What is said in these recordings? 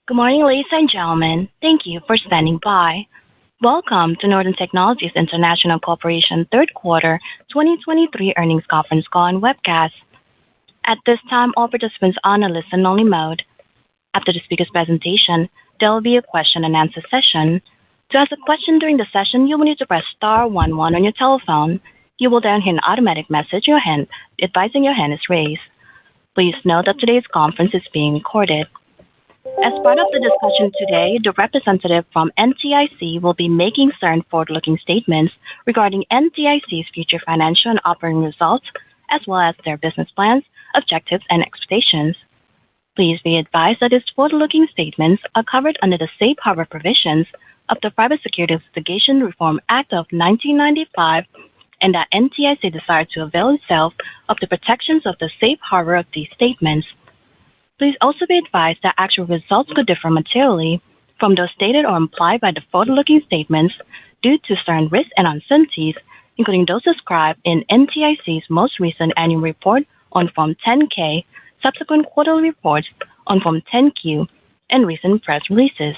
Good morning, ladies and gentlemen. Thank you for standing by. Welcome to Northern Technologies International Corporation third quarter 2023 earnings conference call and webcast. At this time, all participants are on a listen-only mode. After the speaker's presentation, there will be a question-and-answer session. To ask a question during the session, you will need to press star 11 on your telephone. You will then hear an automatic message advising your hand is raised. Please note that today's conference is being recorded. As part of the discussion today, the representative from NTIC will be making certain forward-looking statements regarding NTIC's future financial and operating results, as well as their business plans, objectives, and expectations. Please be advised that these forward-looking statements are covered under the safe harbor provisions of the Private Securities Litigation Reform Act of 1995, and that NTIC desires to avail itself of the protections of the safe harbor of these statements. Please also be advised that actual results could differ materially from those stated or implied by the forward-looking statements due to certain risks and uncertainties, including those described in NTIC's most recent annual report on Form 10-K, subsequent quarterly reports on Form 10-Q, and recent press releases.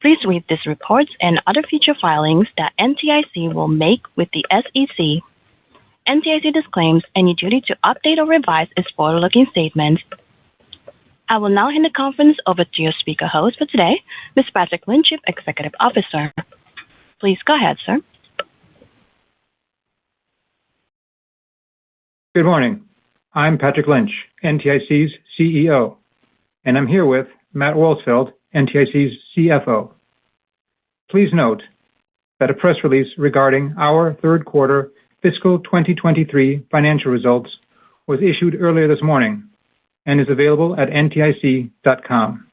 Please read these reports and other future filings that NTIC will make with the SEC. NTIC disclaims any duty to update or revise its forward-looking statements. I will now hand the conference over to your speaker host for today, Ms. Patrick Lynch, Chief Executive Officer. Please go ahead, sir. Good morning. I'm Patrick Lynch, NTIC's CEO, and I'm here with Matt Wolsfeld, NTIC's CFO. Please note that a press release regarding our third quarter fiscal 2023 financial results was issued earlier this morning and is available at ntic.com.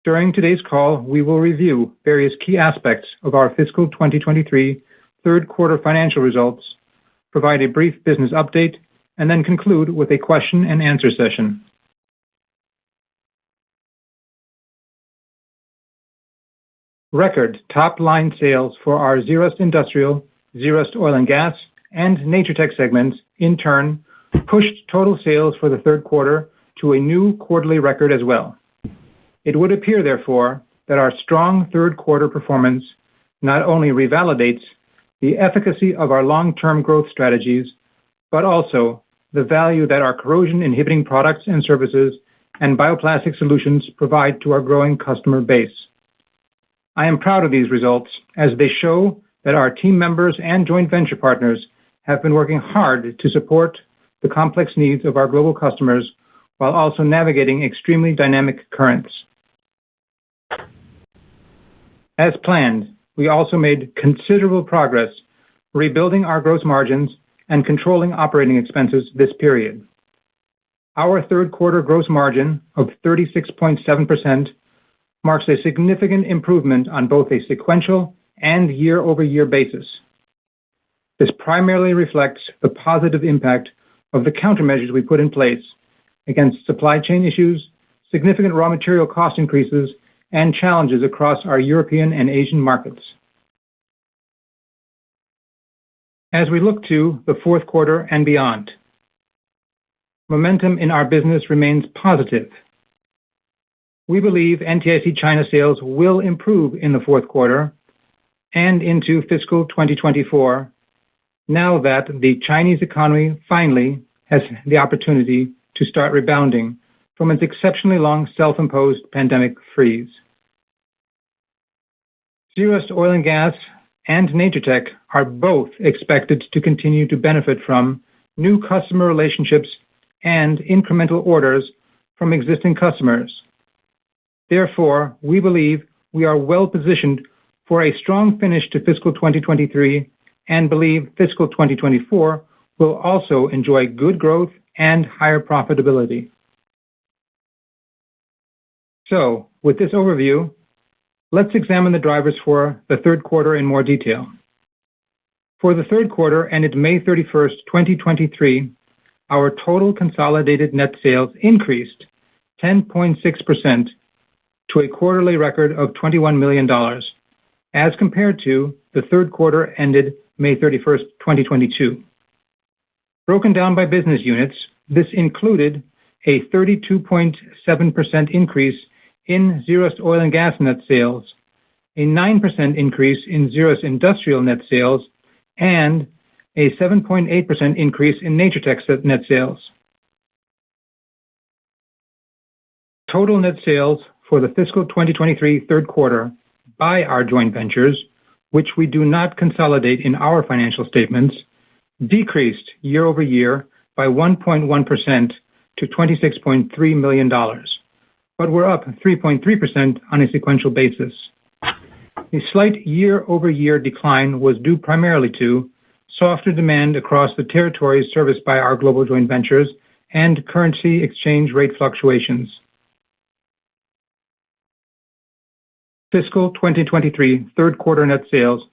During today's call, we will review various key aspects of our fiscal 2023 third quarter financial results, provide a brief business update, and then conclude with a question-and-answer session. Record top-line sales for our ZERUST Industrial, ZERUST Oil and Gas, and Natur-Tec segments, in turn, pushed total sales for the third quarter to a new quarterly record as well. It would appear, therefore, that our strong third quarter performance not only revalidates the efficacy of our long-term growth strategies, but also the value that our corrosion-inhibiting products and services and bioplastic solutions provide to our growing customer base. I am proud of these results as they show that our team members and joint venture partners have been working hard to support the complex needs of our global customers while also navigating extremely dynamic currents. As planned, we also made considerable progress rebuilding our gross margins and controlling operating expenses this period. Our third quarter gross margin of 36.7% marks a significant improvement on both a sequential and year-over-year basis. This primarily reflects the positive impact of the countermeasures we put in place against supply chain issues, significant raw material cost increases, and challenges across our European and Asian markets. As we look to the fourth quarter and beyond, momentum in our business remains positive. We believe NTIC China sales will improve in the fourth quarter and into fiscal 2024, now that the Chinese economy finally has the opportunity to start rebounding from its exceptionally long self-imposed pandemic freeze. ZERUST Oil and Gas and Natur-Tec are both expected to continue to benefit from new customer relationships and incremental orders from existing customers. Therefore, we believe we are well-positioned for a strong finish to fiscal 2023 and believe fiscal 2024 will also enjoy good growth and higher profitability. So, with this overview, let's examine the drivers for the third quarter in more detail. For the third quarter ended May 31st, 2023, our total consolidated net sales increased 10.6% to a quarterly record of $21 million, as compared to the third quarter ended May 31st, 2022. Broken down by business units, this included a 32.7% increase in ZERUST Oil and Gas net sales, a 9% increase in ZERUST Industrial net sales, and a 7.8% increase in Natur-Tec net sales. Total net sales for the fiscal 2023 third quarter by our joint ventures, which we do not consolidate in our financial statements, decreased year-over-year by 1.1% to $26.3 million, but were up 3.3% on a sequential basis. A slight year-over-year decline was due primarily to softer demand across the territories serviced by our global joint ventures and currency exchange rate fluctuations. Fiscal 2023 third quarter net sales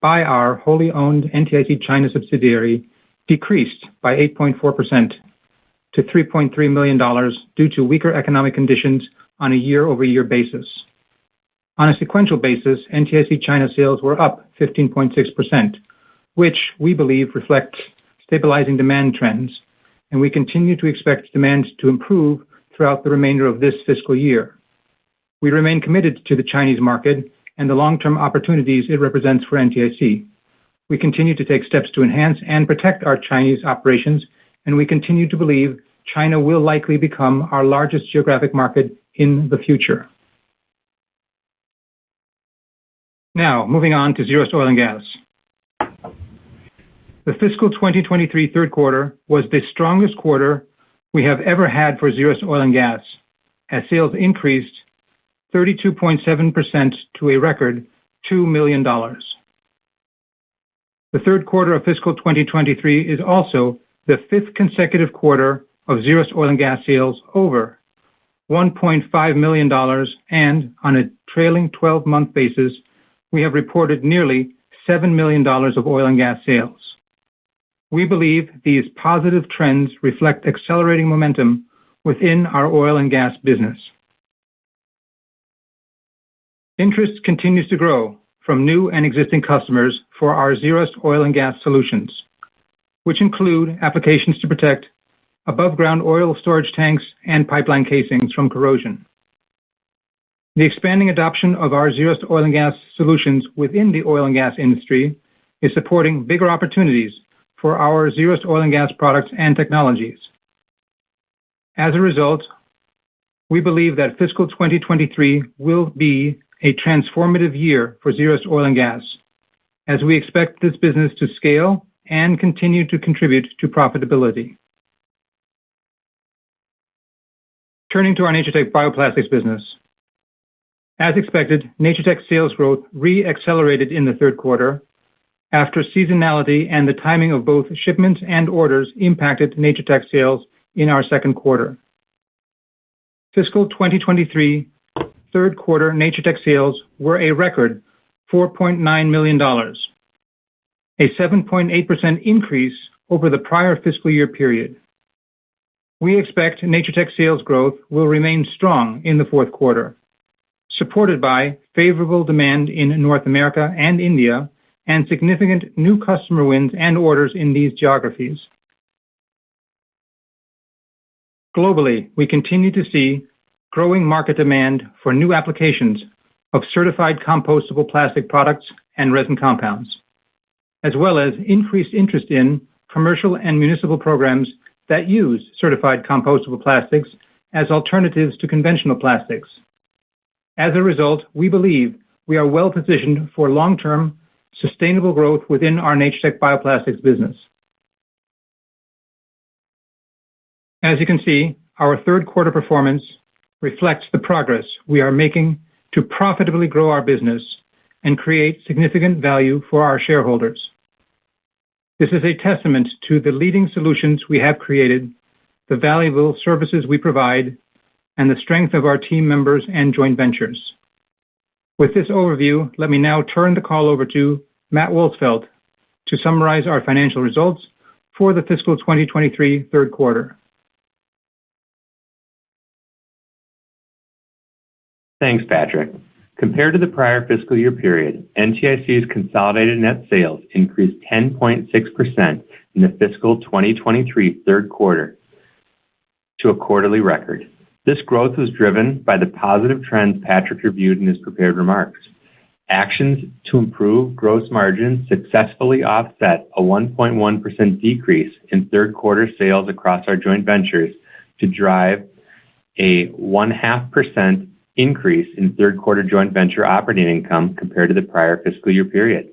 by our wholly owned NTIC China subsidiary decreased by 8.4% to $3.3 million due to weaker economic conditions on a year-over-year basis. On a sequential basis, NTIC China sales were up 15.6%, which we believe reflects stabilizing demand trends, and we continue to expect demand to improve throughout the remainder of this fiscal year. We remain committed to the Chinese market and the long-term opportunities it represents for NTIC. We continue to take steps to enhance and protect our Chinese operations, and we continue to believe China will likely become our largest geographic market in the future. Now, moving on to ZERUST Oil and Gas. The fiscal 2023 third quarter was the strongest quarter we have ever had for ZERUST Oil and Gas, as sales increased 32.7% to a record $2 million. The third quarter of fiscal 2023 is also the fifth consecutive quarter of ZERUST Oil and Gas sales over $1.5 million, and on a trailing 12-month basis, we have reported nearly $7 million of oil and gas sales. We believe these positive trends reflect accelerating momentum within our oil and gas business. Interest continues to grow from new and existing customers for our ZERUST Oil and Gas solutions, which include applications to protect above-ground oil storage tanks and pipeline casings from corrosion. The expanding adoption of our ZERUST Oil and Gas solutions within the oil and gas industry is supporting bigger opportunities for our ZERUST Oil and Gas products and technologies. As a result, we believe that fiscal 2023 will be a transformative year for ZERUST Oil and Gas, as we expect this business to scale and continue to contribute to profitability. Turning to our Natur-Tec bioplastics business. As expected, Natur-Tec sales growth re-accelerated in the third quarter after seasonality and the timing of both shipments and orders impacted Natur-Tec sales in our second quarter. Fiscal 2023 third quarter Natur-Tec sales were a record $4.9 million, a 7.8% increase over the prior fiscal year period. We expect Natur-Tec sales growth will remain strong in the fourth quarter, supported by favorable demand in North America and India and significant new customer wins and orders in these geographies. Globally, we continue to see growing market demand for new applications of certified compostable plastic products and resin compounds, as well as increased interest in commercial and municipal programs that use certified compostable plastics as alternatives to conventional plastics. As a result, we believe we are well positioned for long-term sustainable growth within our Natur-Tec bioplastics business. As you can see, our third quarter performance reflects the progress we are making to profitably grow our business and create significant value for our shareholders. This is a testament to the leading solutions we have created, the valuable services we provide, and the strength of our team members and joint ventures. With this overview, let me now turn the call over to Matt Wolsfeld to summarize our financial results for the fiscal 2023 third quarter. Thanks, Patrick. Compared to the prior fiscal year period, NTIC's consolidated net sales increased 10.6% in the fiscal 2023 third quarter to a quarterly record, This growth was driven by the positive trends Patrick reviewed in his prepared remarks. Actions to improve gross margin successfully offset a 1.1% decrease in third quarter sales across our joint ventures to drive a 0.5% increase in third quarter joint venture operating income compared to the prior fiscal year period.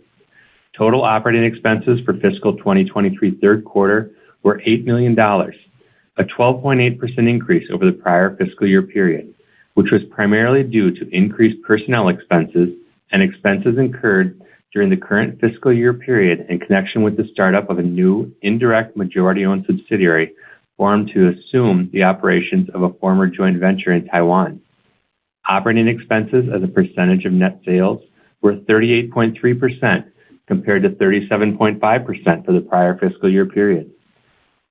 Total operating expenses for fiscal 2023 third quarter were $8 million, a 12.8% increase over the prior fiscal year period, which was primarily due to increased personnel expenses and expenses incurred during the current fiscal year period in connection with the startup of a new indirect majority-owned subsidiary formed to assume the operations of a former joint venture in Taiwan. Operating expenses as a percentage of net sales were 38.3% compared to 37.5% for the prior fiscal year period.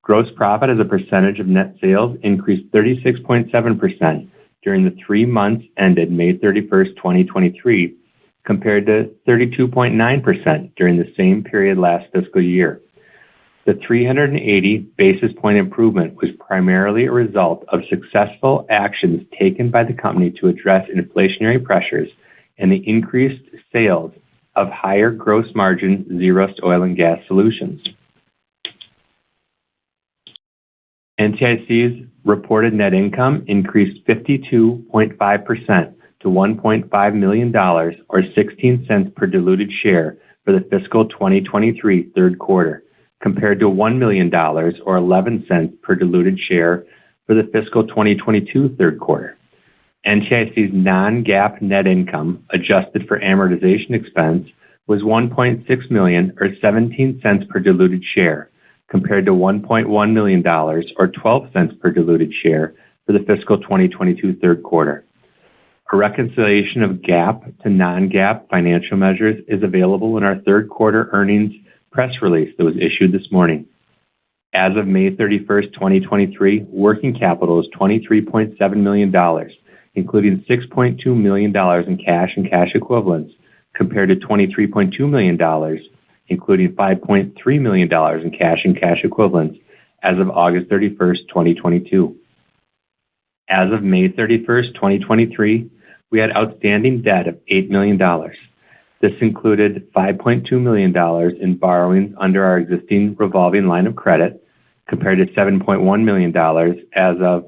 Gross profit as a percentage of net sales increased 36.7% during the 3 months ended May 31st, 2023, compared to 32.9% during the same period last fiscal year. The 380 basis point improvement was primarily a result of successful actions taken by the company to address inflationary pressures and the increased sales of higher gross margin ZERUST oil and gas solutions. NTIC's reported net income increased 52.5% to $1.5 million or 16 cents per diluted share for the fiscal 2023 third quarter, compared to $1 million or 11 cents per diluted share for the fiscal 2022 third quarter. NTIC's non-GAAP net income, adjusted for amortization expense, was $1.6 million or 17 cents per diluted share, compared to $1.1 million or 12 cents per diluted share for the fiscal 2022 third quarter. A reconciliation of GAAP to non-GAAP financial measures is available in our third quarter earnings press release that was issued this morning. As of May 31st, 2023, working capital is $23.7 million, including $6.2 million in cash and cash equivalents, compared to $23.2 million, including $5.3 million in cash and cash equivalents as of August 31st, 2022. As of May 31st, 2023, we had outstanding debt of $8 million. This included $5.2 million in borrowings under our existing revolving line of credit, compared to $7.1 million as of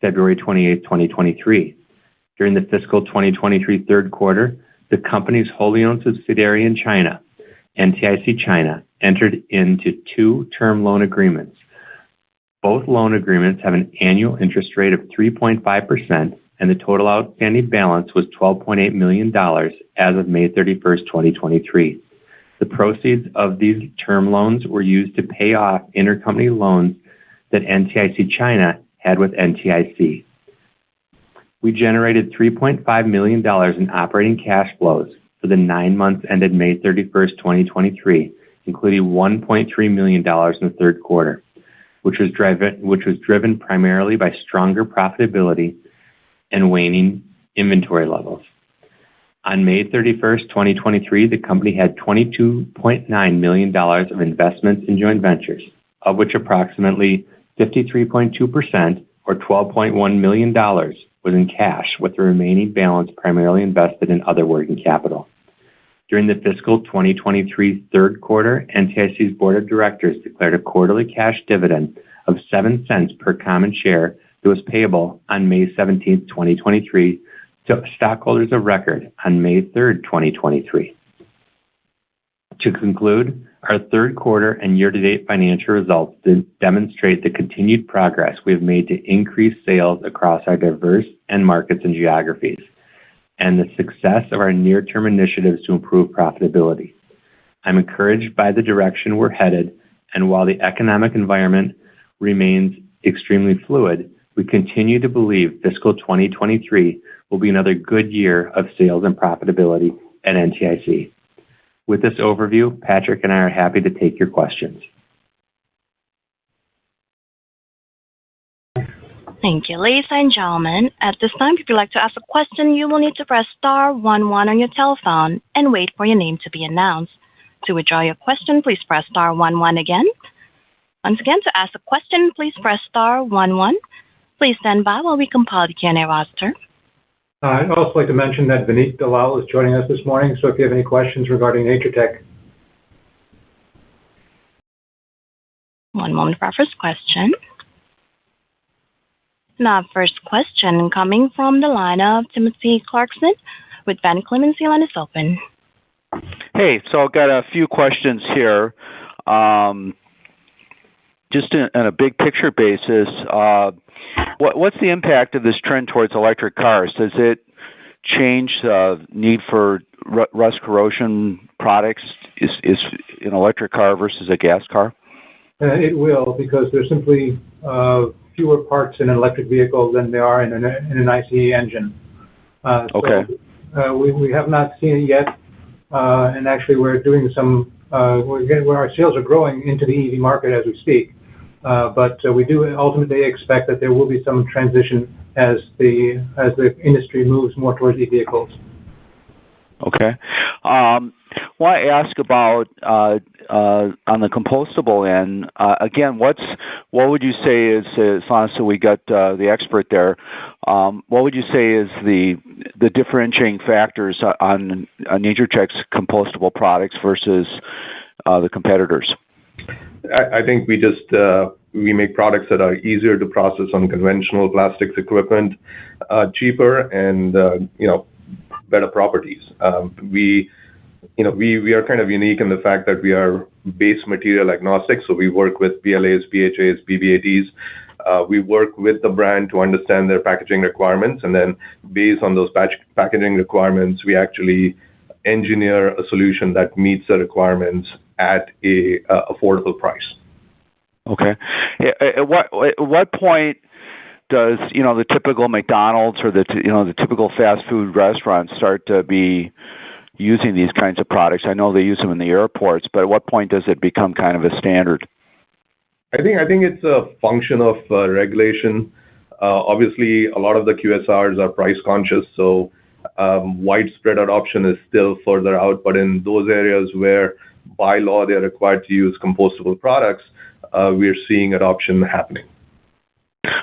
February 28, 2023. During the fiscal 2023 third quarter, the company's wholly owned subsidiary in China, NTIC China, entered into 2 term loan agreements. Both loan agreements have an annual interest rate of 3.5%, and the total outstanding balance was $12.8 million as of May 31st, 2023. The proceeds of these term loans were used to pay off intercompany loans that NTIC China had with NTIC. We generated $3.5 million in operating cash flows for the 9 months ended May 31st, 2023, including $1.3 million in the third quarter, which was driven primarily by stronger profitability and waning inventory levels. On May 31st, 2023, the company had $22.9 million of investments in joint ventures, of which approximately 53.2% or $12.1 million was in cash, with the remaining balance primarily invested in other working capital. During the fiscal 2023 third quarter, NTIC's board of directors declared a quarterly cash dividend of 7 cents per common share that was payable on May 17th, 2023 to stockholders of record on May 3rd, 2023. To conclude, our third quarter and year-to-date financial results demonstrate the continued progress we have made to increase sales across our diverse end markets and geographies, and the success of our near-term initiatives to improve profitability. I'm encouraged by the direction we're headed, and while the economic environment remains extremely fluid, we continue to believe fiscal 2023 will be another good year of sales and profitability at NTIC. With this overview, Patrick and I are happy to take your questions. Thank you. Ladies and gentlemen, at this time, if you'd like to ask a question, you will need to press star 11 on your telephone and wait for your name to be announced. To withdraw your question, please press star 11 again. Once again, to ask a question, please press star 11. Please stand by while we compile the Q&A roster. I'd also like to mention that Vineet Dalal is joining us this morning, so if you have any questions regarding Natur-Tec. One moment for our first question. Now, first question coming from the line of Timothy Clarkson with Van Clemens. Your line is open. Hey, so I've got a few questions here. Just on a big picture basis, what's the impact of this trend towards electric cars? Does it change the need for rust corrosion products is an electric car versus a gas car? It will, because there's simply fewer parts in an electric vehicle than there are in an ICE engine. Okay. We have not seen it yet, and actually we're doing some. Where our sales are growing into the EV market as we speak, but we do ultimately expect that there will be some transition as the industry moves more towards e-vehicles. Okay. I want to ask about on the compostable end. Again, what would you say is honestly we got the expert there. What would you say is the differentiating factors on Natur-Tec's compostable products versus the competitors? I think we make products that are easier to process on conventional plastics equipment, cheaper, and better properties. We are kind of unique in the fact that we are base material agnostic, so we work with PLAs, BHAs, BBATs. We work with the brand to understand their packaging requirements, and then based on those packaging requirements, we actually engineer a solution that meets the requirements at a affordable price. Okay. At what point does the typical McDonald's or the typical fast food restaurant start to be using these kinds of products? I know they use them in the airports, but at what point does it become kind of a standard? I think it's a function of regulation. Obviously, a lot of the QSRs are price conscious, so widespread adoption is still further out. But in those areas where by law they're required to use compostable products, we're seeing adoption happening.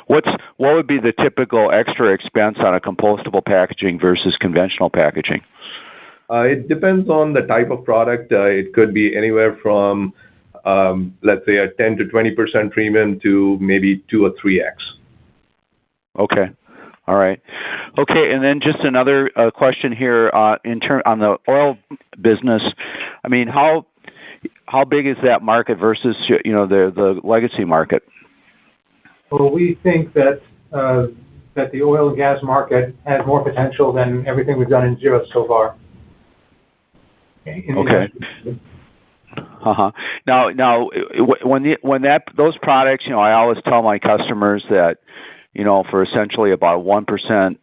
What would be the typical extra expense on a compostable packaging versus conventional packaging? It depends on the type of product. It could be anywhere from, let's say, a 10 to 20% premium to maybe 2 or 3x. Okay. All right. Okay, and then just another question here on the oil business. I mean, how big is that market versus the legacy market? Well, we think that the oil and gas market has more potential than everything we've done in ZERUST so far. Okay. Now, when those products, I always tell my customers that, for essentially about 1%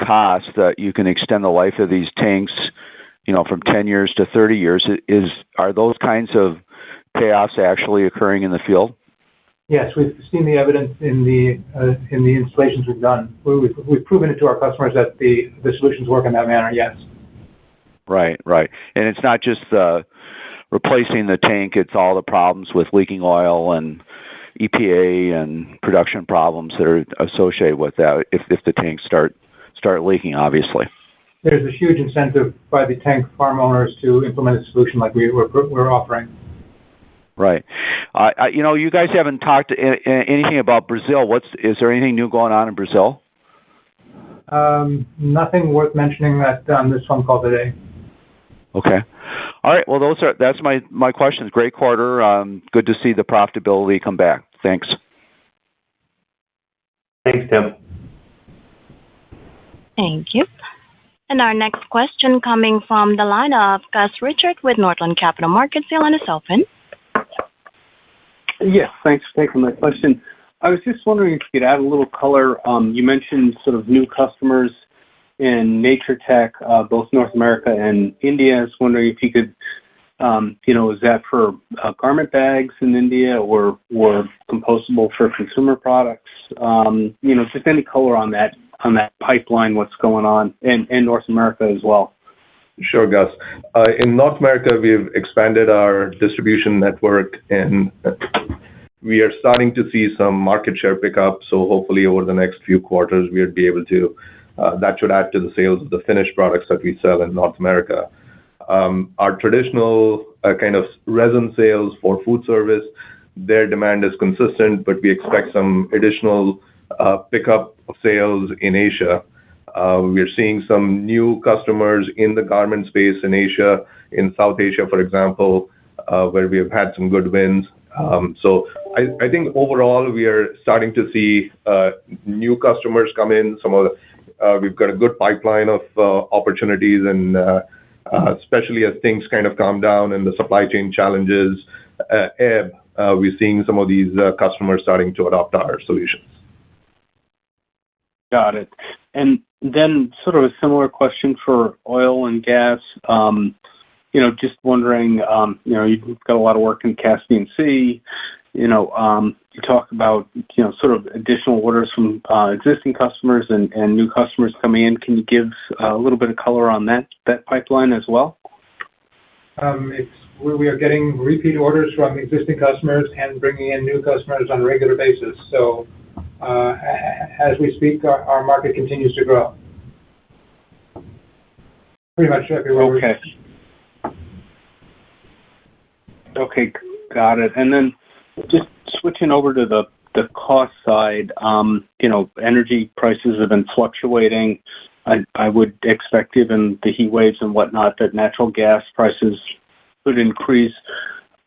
cost, that you can extend the life of these tanks, from 10 years to 30 years. Are those kinds of payoffs actually occurring in the field? Yes, we've seen the evidence in the installations we've done. We've proven it to our customers that the solutions work in that manner. Yes. Right. And it's not just replacing the tank; it's all the problems with leaking oil and EPA and production problems that are associated with that. If the tanks start leaking, obviously. There's a huge incentive by the tank farm owners to implement a solution like we're offering. Right. You guys haven't talked anything about Brazil. Is there anything new going on in Brazil? Nothing worth mentioning that on this phone call today. Okay. All right. Well, that's my questions. Great quarter. Good to see the profitability come back. Thanks. Thanks, Tim. Thank you. And our next question coming from the line of Gus Richard with Northland Capital Markets. Your line is open. Yes, thanks for taking my question. I was just wondering if you could add a little color. You mentioned sort of new customers in Natur-Tec, both North America and India. I was wondering if you could, is that for garment bags in India or compostable for consumer products? Just any color on that pipeline, what's going on in North America as well. Sure, Gus. In North America, we've expanded our distribution network in We are starting to see some market share pickup, so hopefully over the next few quarters, we'll be able to, that should add to the sales of the finished products that we sell in North America. Our traditional kind of resin sales for food service, their demand is consistent, but we expect some additional pickup of sales in Asia. We're seeing some new customers in the garment space in Asia, in South Asia, for example, where we have had some good wins. So I think overall, we are starting to see new customers come in. We've got a good pipeline of opportunities, and especially as things kind of calm down and the supply chain challenges ebb, we're seeing some of these customers starting to adopt our solutions. Got it. And then sort of a similar question for oil and gas. Just wondering, you've got a lot of work in Caspian Sea. You talk about, sort of additional orders from existing customers and new customers coming in. Can you give a little bit of color on that pipeline as well? We are getting repeat orders from existing customers and bringing in new customers on a regular basis. So as we speak, our market continues to grow. Pretty much everywhere. Okay, got it. And then just switching over to the cost side, energy prices have been fluctuating. I would expect, given the heat waves and whatnot, that natural gas prices could increase.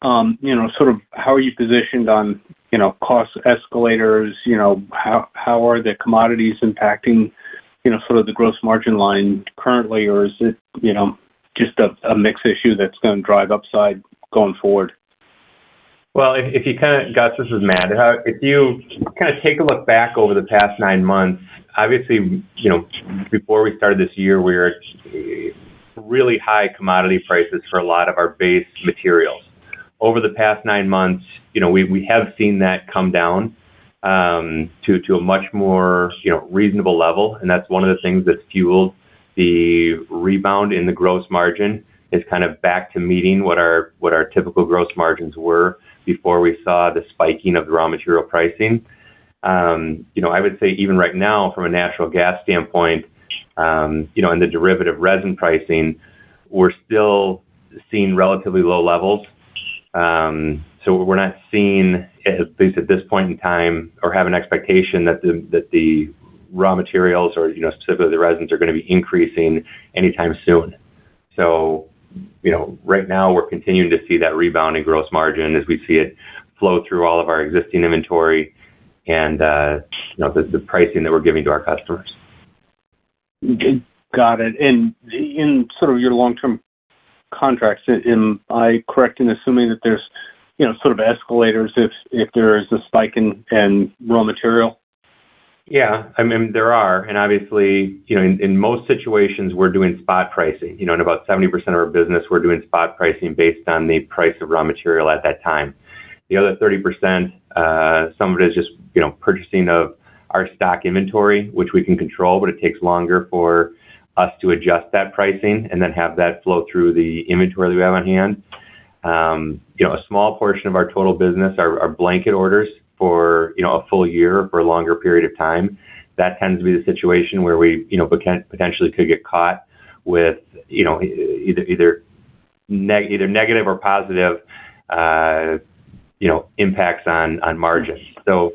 Sort of how are you positioned on, cost escalators? How are the commodities impacting, sort of the gross margin line currently, or is it, just a mix issue that's going to drive upside going forward? Well, if you kind of, Gus, this is Matt. If you kind of take a look back over the past 9 months, obviously, before we started this year, we were at really high commodity prices for a lot of our base materials. Over the past 9 months, we have seen that come down to a much more, reasonable level, and that's one of the things that's fueled the rebound in the gross margin. Is kind of back to meeting what our typical gross margins were before we saw the spiking of the raw material pricing. I would say even right now, from a natural gas standpoint, and the derivative resin pricing, we're still seeing relatively low levels. So we're not seeing, at least at this point in time, or have an expectation that the raw materials or, specifically the resins are going to be increasing anytime soon. So, right now we're continuing to see that rebound in gross margin as we see it flow through all of our existing inventory and, the pricing that we're giving to our customers. Got it. And in sort of your long-term contracts, am I correct in assuming that there's, sort of escalators if there is a spike in raw material? Yeah, I mean, there are. And obviously, in most situations, we're doing spot pricing. In about 70% of our business, we're doing spot pricing based on the price of raw material at that time. The other 30%, some of it is just, purchasing of our stock inventory, which we can control, but it takes longer for us to adjust that pricing and then have that flow through the inventory that we have on hand. A small portion of our total business are blanket orders for, a full year or for a longer period of time. That tends to be the situation where we, potentially could get caught with, either negative or positive, impacts on margins. So,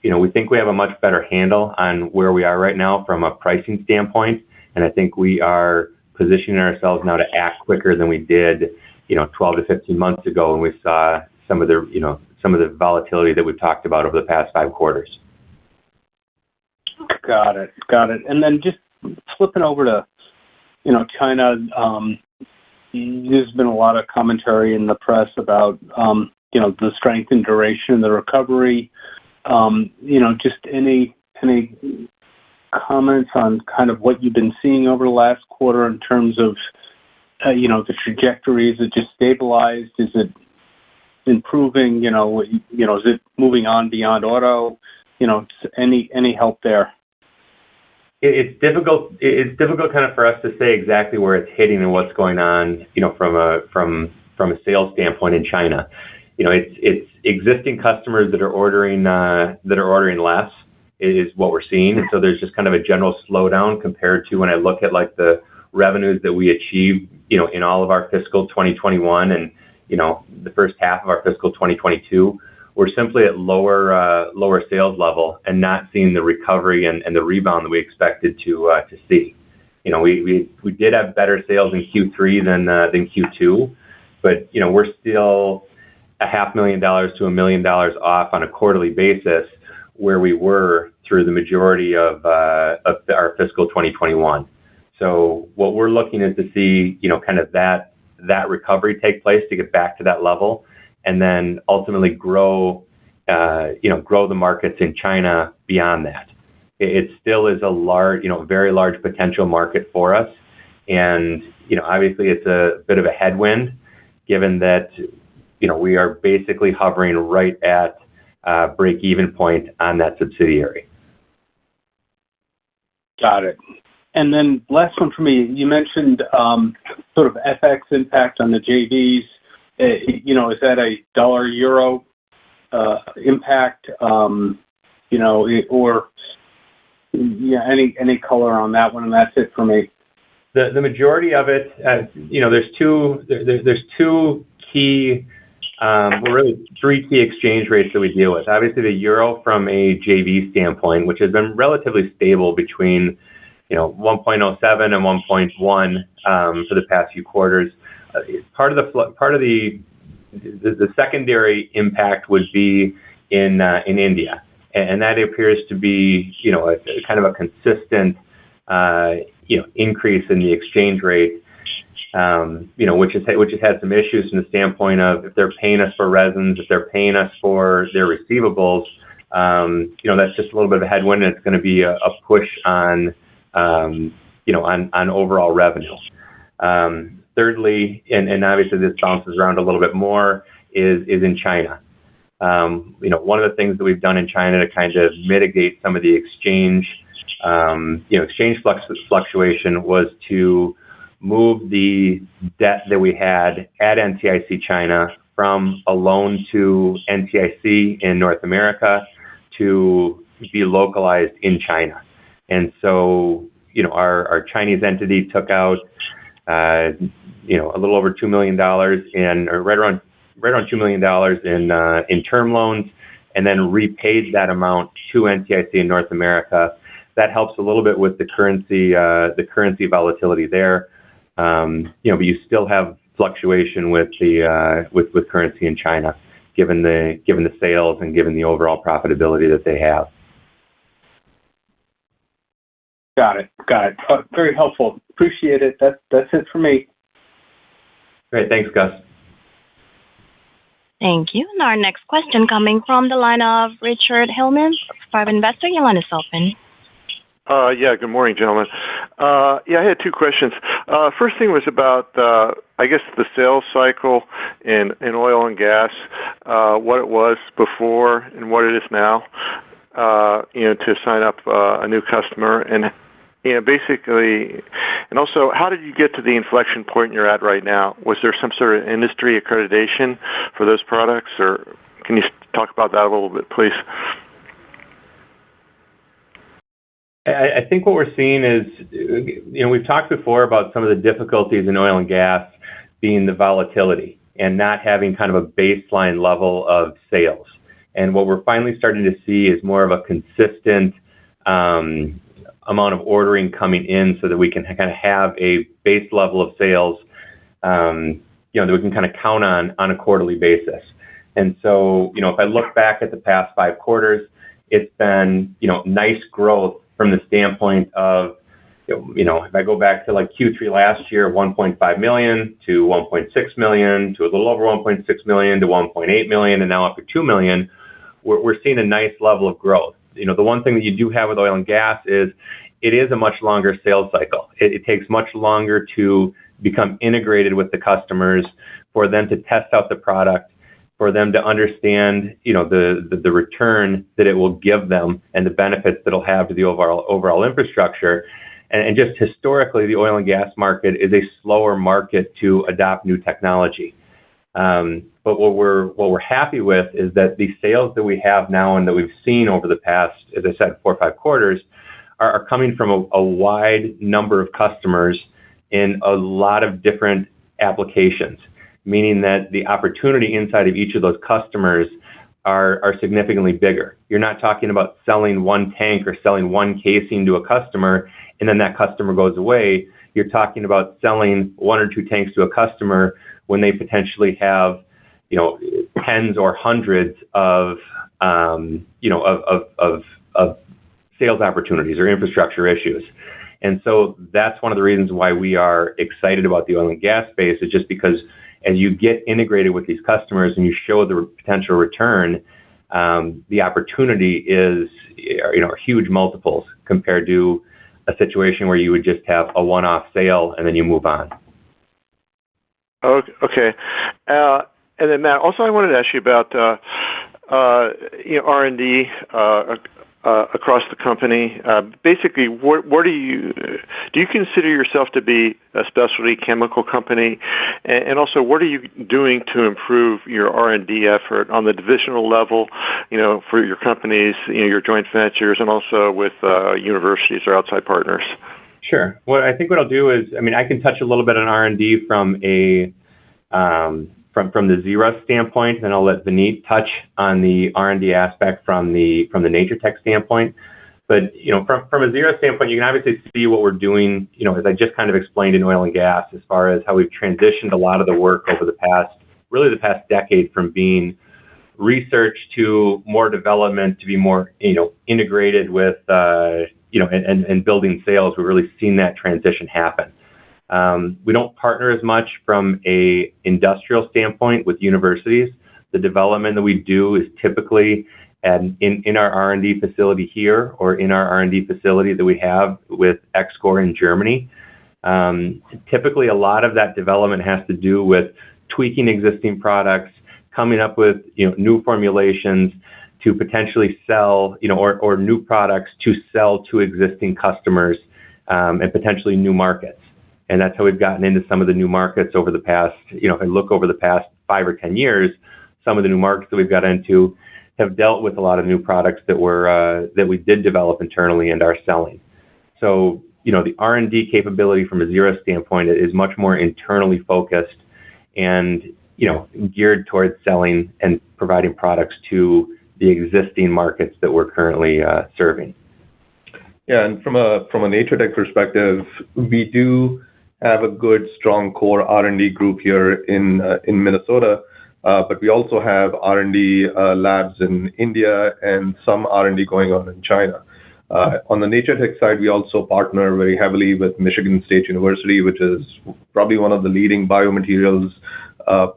we think we have a much better handle on where we are right now from a pricing standpoint. And I think we are positioning ourselves now to act quicker than we did, 12 to 15 months ago when we saw some of the volatility that we've talked about over the past 5 quarters. Got it. And then just flipping over to, China, there's been a lot of commentary in the press about, the strength and duration of the recovery. Just any comments on kind of what you've been seeing over the last quarter in terms of, the trajectory? Is it just stabilized? Is it improving? Is it moving on beyond auto? Any help there? It's difficult kind of for us to say exactly where it's hitting and what's going on, from a sales standpoint in China. It's existing customers that are ordering less is what we're seeing. And so there's just kind of a general slowdown compared to when I look at like the revenues that we achieved, in all of our fiscal 2021 and, the first half of our fiscal 2022. We're simply at lower sales level and not seeing the recovery and the rebound that we expected to see. We did have better sales in Q3 than Q2, but we're still $500,000 to $1 million off on a quarterly basis where we were through the majority of our fiscal 2021. So what we're looking is to see kind of that recovery take place to get back to that level, and then ultimately grow the markets in China beyond that. It still is a large, very large potential market for us. And, obviously it's a bit of a headwind given that, we are basically hovering right at break-even point on that subsidiary. Got it. And then last one for me, you mentioned sort of FX impact on the JVs. Is that a dollar-euro impact, or any color on that one? And that's it for me. The majority of it, there's two key, really three key exchange rates that we deal with. Obviously, the euro from a JV standpoint, which has been relatively stable between 1.07 and 1.1 for the past few quarters. Part of the secondary impact would be in India, and that appears to be a kind of a consistent increase in the exchange rate, which has had some issues from the standpoint of if they're paying us for resins, if they're paying us for their receivables, that's just a little bit of a headwind, and it's going to be a push on overall revenue. Thirdly, and obviously this bounces around a little bit more, is in China. One of the things that we've done in China to kind of mitigate some of the exchange fluctuation was to move the debt that we had at NTIC China from a loan to NTIC in North America to be localized in China. And so, our Chinese entity took out, a little over $2 million right around $2 million in term loans, and then repaid that amount to NTIC in North America. That helps a little bit with the currency volatility there. But you still have fluctuation with with currency in China, given the sales and given the overall profitability that they have. Got it. Very helpful. Appreciate it. That's it for me. Great. Thanks, Gus. Thank you. And our next question coming from the line of Richard Hillman, private investor. Your line is open. Good morning, gentlemen. I had two questions. First thing was about, I guess, the sales cycle in oil and gas, what it was before and what it is now, to sign up a new customer, and basically, and also, how did you get to the inflection point you're at right now? Was there some sort of industry accreditation for those products, or can you talk about that a little bit, please? I think what we're seeing is, we've talked before about some of the difficulties in oil and gas being the volatility and not having kind of a baseline level of sales. And what we're finally starting to see is more of a consistent amount of ordering coming in, so that we can kind of have a base level of sales, that we can kind of count on a quarterly basis. And so, if I look back at the past 5 quarters, it's been, nice growth from the standpoint of, if I go back to like Q3 last year, 1.5 million to 1.6 million to a little over 1.6 million to 1.8 million, and now up to 2 million, we're seeing a nice level of growth. The one thing that you do have with oil and gas is it is a much longer sales cycle. It takes much longer to become integrated with the customers, for them to test out the product, for them to understand, the return that it will give them and the benefits that it'll have to the overall infrastructure. And just historically, the oil and gas market is a slower market to adopt new technology. But what we're happy with is that the sales that we have now and that we've seen over the past, as I said, 4 or 5 quarters, are coming from a wide number of customers in a lot of different applications, meaning that the opportunity inside of each of those customers are significantly bigger. You're not talking about selling one tank or selling one casing to a customer and then that customer goes away. You're talking about selling 1 or 2 tanks to a customer when they potentially have, tens or hundreds of sales opportunities or infrastructure issues. And so that's one of the reasons why we are excited about the oil and gas space, is just because as you get integrated with these customers and you show the potential return, the opportunity is, huge multiples compared to a situation where you would just have a one-off sale and then you move on. Okay. And then, Matt, also I wanted to ask you about R&D across the company. Basically, what do you consider yourself to be a specialty chemical company? And also, what are you doing to improve your R&D effort on the divisional level, for your companies, your joint ventures, and also with universities or outside partners? Sure. Well, I think what I'll do is, I can touch a little bit on R&D from from the ZERUST standpoint, and I'll let Vineet touch on the R&D aspect from the Natur-Tec standpoint. But from a ZERUST standpoint, you can obviously see what we're doing, as I just kind of explained in oil and gas, as far as how we've transitioned a lot of the work over the past decade from being research to more development to be more integrated with and building sales. We've really seen that transition happen. We don't partner as much from a industrial standpoint with universities. The development that we do is typically in our R&D facility here or in our R&D facility that we have with Excor in Germany. Typically, a lot of that development has to do with tweaking existing products, coming up with new formulations to potentially sell, or new products to sell to existing customers and potentially new markets. And that's how we've gotten into some of the new markets over the past, if I look over the past 5 or 10 years, some of the new markets that we've got into have dealt with a lot of new products that we did develop internally and are selling. So, the R&D capability from a ZERUST standpoint is much more internally focused and, geared towards selling and providing products to the existing markets that we're currently serving. Yeah, and from a Natur-Tec perspective, we do have a good, strong core R&D group here in Minnesota, but we also have R&D labs in India and some R&D going on in China. On the Natur-Tec side, we also partner very heavily with Michigan State University, which is probably one of the leading biomaterials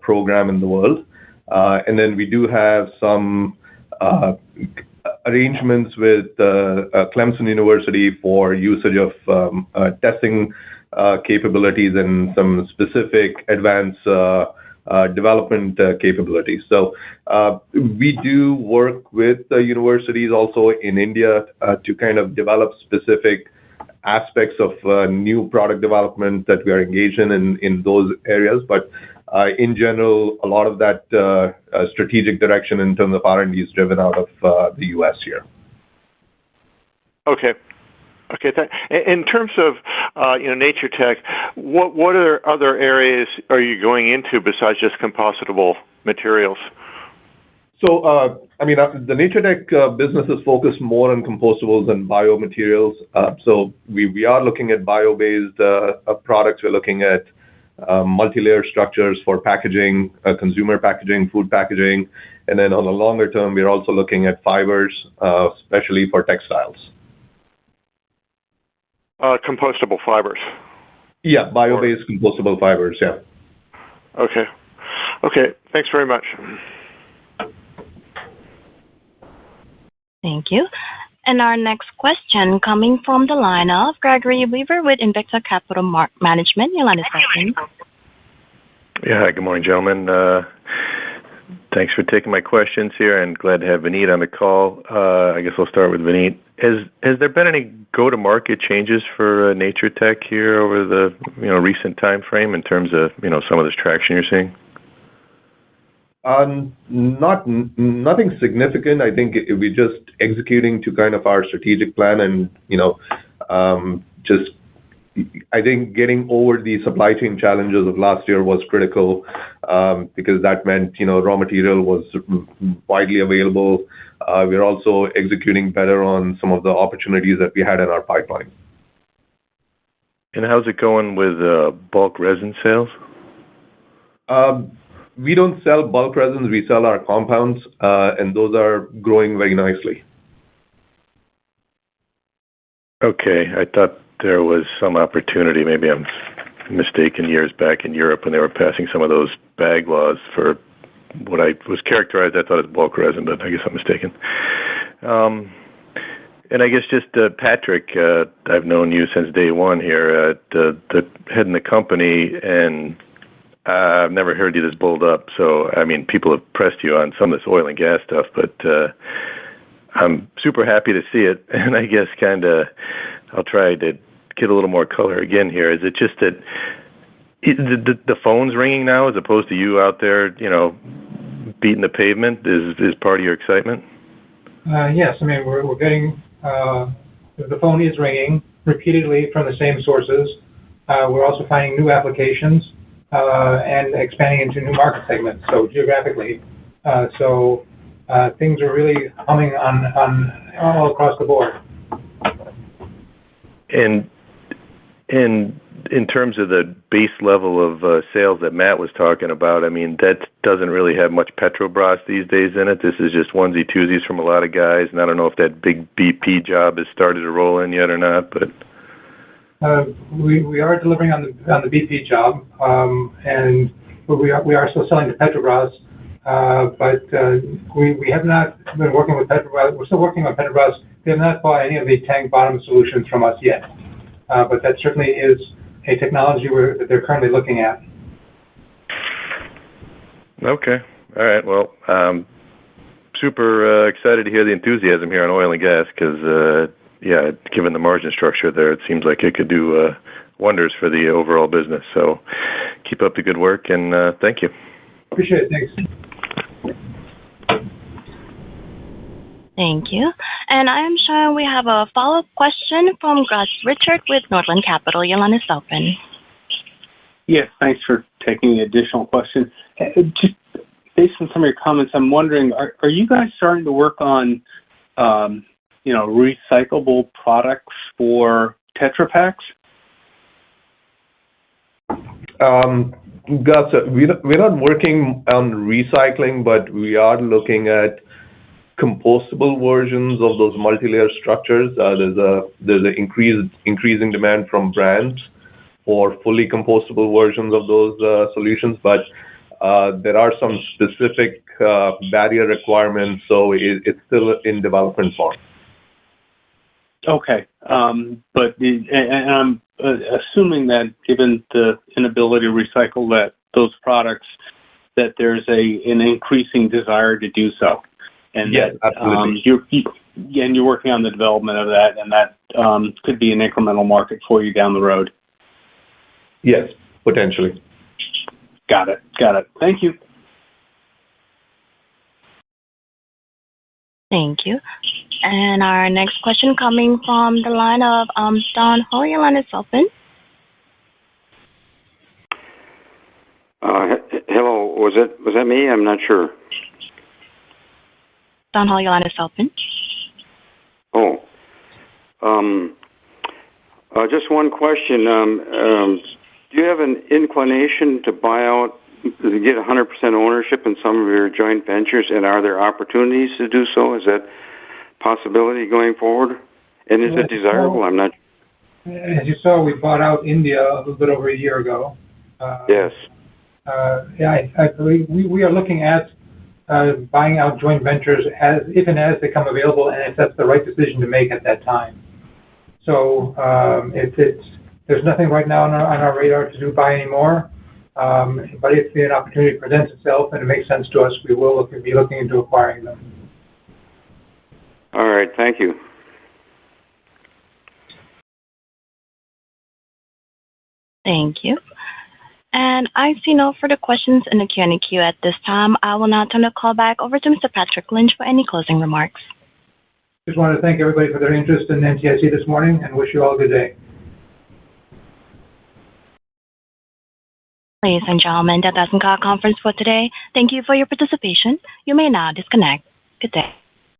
program in the world. And then we do have some arrangements with Clemson University for usage of testing capabilities and some specific advanced development capabilities. So we do work with the universities also in India to kind of develop specific aspects of new product development that we are engaged in those areas. But in general, a lot of that strategic direction in terms of R&D is driven out of the U.S. here. Okay. In terms of Natur-Tec, what other areas are you going into besides just compostable materials? So, the Natur-Tec business is focused more on compostables and biomaterials. So we are looking at bio-based products. We're looking at multi-layer structures for packaging, consumer packaging, food packaging, and then on the longer term, we're also looking at fibers, especially for textiles. Compostable fibers. Yeah, bio-based compostable fibers, yeah. Okay. Thanks very much. Thank you. And our next question coming from the line of Gregory Weaver with Invicta Capital Management. Your line is open. Yeah, hi, good morning, gentlemen. Thanks for taking my questions here, and glad to have Vineet on the call. I guess I'll start with Vineet. Has there been any go-to-market changes for Natur-Tec here over the, recent time frame in terms of, some of this traction you're seeing? Nothing significant. I think we're just executing to kind of our strategic plan and, just I think getting over the supply chain challenges of last year was critical, because that meant, raw material was widely available. We're also executing better on some of the opportunities that we had in our pipeline. And how's it going with bulk resin sales? We don't sell bulk resins. We sell our compounds, and those are growing very nicely. Okay. I thought there was some opportunity. Maybe I'm mistaken, years back in Europe when they were passing some of those bag laws for what I was characterized, I thought as bulk resin, but I guess I'm mistaken. And I guess just Patrick, I've known you since day one here, the head in the company, and I've never heard you this bulled up. So, I mean, people have pressed you on some of this oil and gas stuff, but I'm super happy to see it. And I guess I'll try to get a little more color again here. Is it just that the phone's ringing now as opposed to you out there, beating the pavement is part of your excitement? Yes. I mean, we're getting, the phone is ringing repeatedly from the same sources. We're also finding new applications and expanding into new market segments, so geographically. Things are really humming on all across the board. And in terms of the base level of sales that Matt was talking about, I mean, that doesn't really have much Petrobras these days in it. This is just onesie twosies from a lot of guys, and I don't know if that big BP job has started to roll in yet or not. But we are delivering on the BP job, and we are still selling to Petrobras, but we have not been working with Petrobras. We're still working on Petrobras. They have not bought any of the tank bottom solutions from us yet, but that certainly is a technology that they're currently looking at. Okay. All right. Well, super excited to hear the enthusiasm here on oil and gas because, given the margin structure there, it seems like it could do wonders for the overall business. So keep up the good work, and thank you. Appreciate it. Thanks. Thank you. And I am sure we have a follow-up question from Gus Richard with Northland Capital. Your line is open. Yes, thanks for taking the additional question. Just based on some of your comments, I'm wondering, are you guys starting to work on, recyclable products for Tetra Paks? Gus, we're not working on recycling, but we are looking at compostable versions of those multi-layer structures. There's an increasing demand from brands for fully compostable versions of those solutions, but there are some specific barrier requirements, so it's still in development form. Okay, but I'm assuming that given the inability to recycle those products, that there's an increasing desire to do so. And yes, absolutely. You're working on the development of that, and that could be an incremental market for you down the road. Yes, potentially. Got it. Thank you. Thank you. And our next question coming from the line of Don Ho. Your line is open. Hello. Was that me? I'm not sure. Don Ho, your line is open. Oh. Just one question. Do you have an inclination to buy out, to get 100% ownership in some of your joint ventures, and are there opportunities to do so? Is that a possibility going forward? And is it desirable? I'm not. As you saw, we bought out India a little bit over a year ago. Yes. I believe we are looking at buying out joint ventures if and as they come available, and if that's the right decision to make at that time. So there's nothing right now on our radar to buy anymore. But if an opportunity presents itself and it makes sense to us, we will be looking into acquiring them. All right. Thank you. Thank you. And I see no further questions in the Q&A queue at this time. I will now turn the call back over to Mr. Patrick Lynch for any closing remarks. Just wanted to thank everybody for their interest in NTIC this morning and wish you all a good day. Ladies and gentlemen, that does conclude our conference for today. Thank you for your participation. You may now disconnect. Good day.